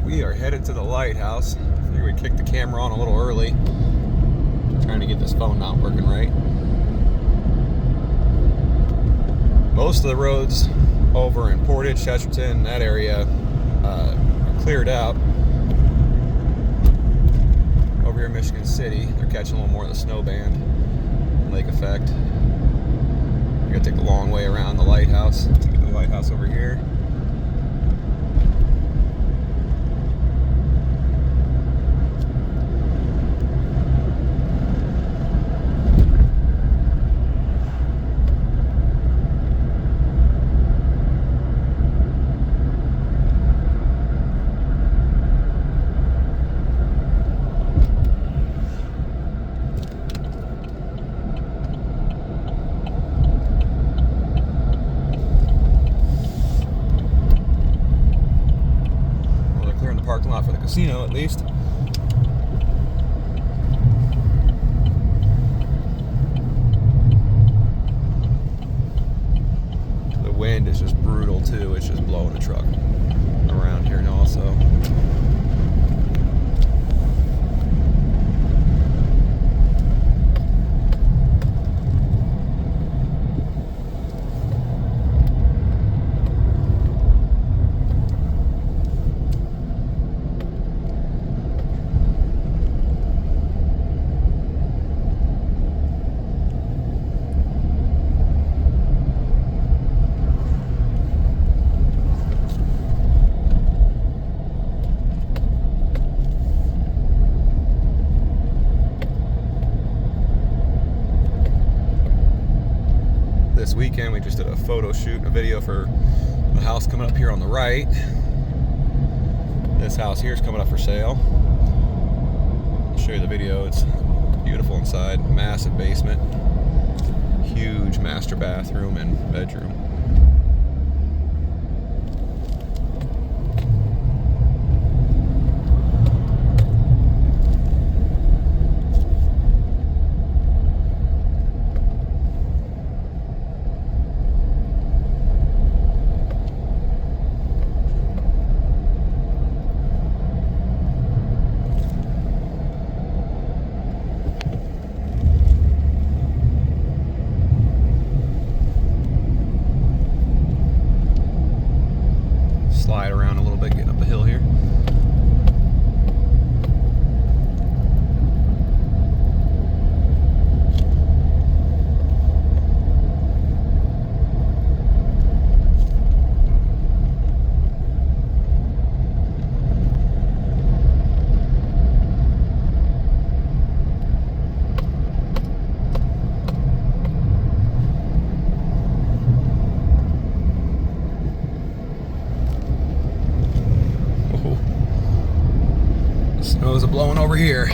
Alright, we are headed to the lighthouse. I figured we'd kick the camera on a little early. Trying to get this phone not working right. Most of the roads over in Portage, Chesterton, that area are cleared out. Over here in Michigan City, they're catching a little more of the snow band, lake effect. We're gonna take the long way around the lighthouse. Let's get the lighthouse over here. Parking lot for the casino, at least. The wind is just brutal too. It's just blowing the truck around here now also. This weekend we just did a photo shoot, a video for the house coming up here on the right. This house here is coming up for sale. I'll show you the video. It's beautiful inside, massive basement, huge master bathroom and bedroom. Slide around a little bit, getting up the hill here. Snow's blowing over here.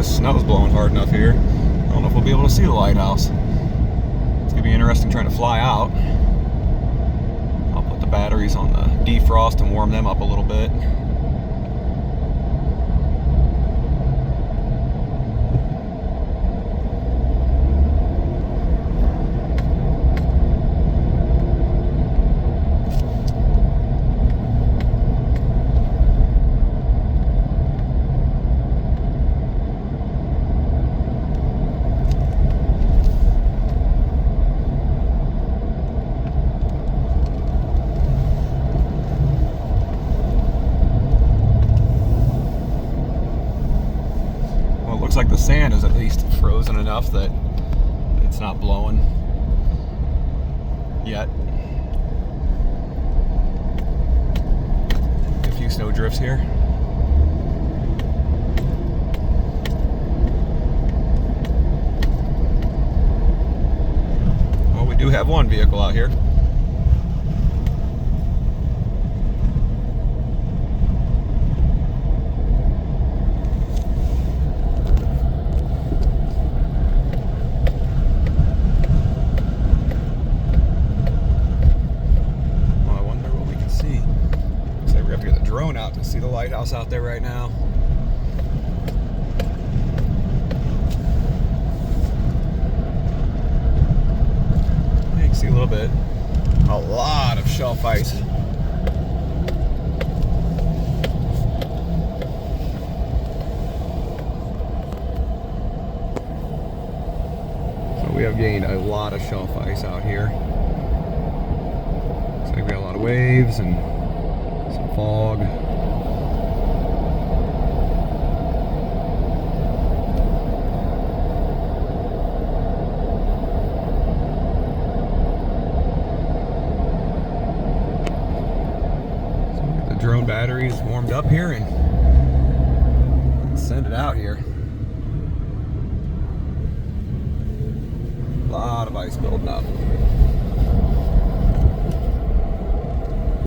Snow's blowing hard enough here. I don't know if we'll be able to see the lighthouse. It's gonna be interesting trying to fly out. I'll put the batteries on the defrost and warm them up a little bit. Looks like the sand is at least frozen enough that it's not blowing yet. A few snow drifts here. have one vehicle out here. Well, I wonder what we can see. Looks like we have to get the drone out to see the lighthouse out there right now. See a little bit. A lot of shelf ice. So we have gained a lot of shelf ice out here. Looks like we got a lot of waves and some fog. Drone batteries warmed up here and send it out here. A lot of ice building up.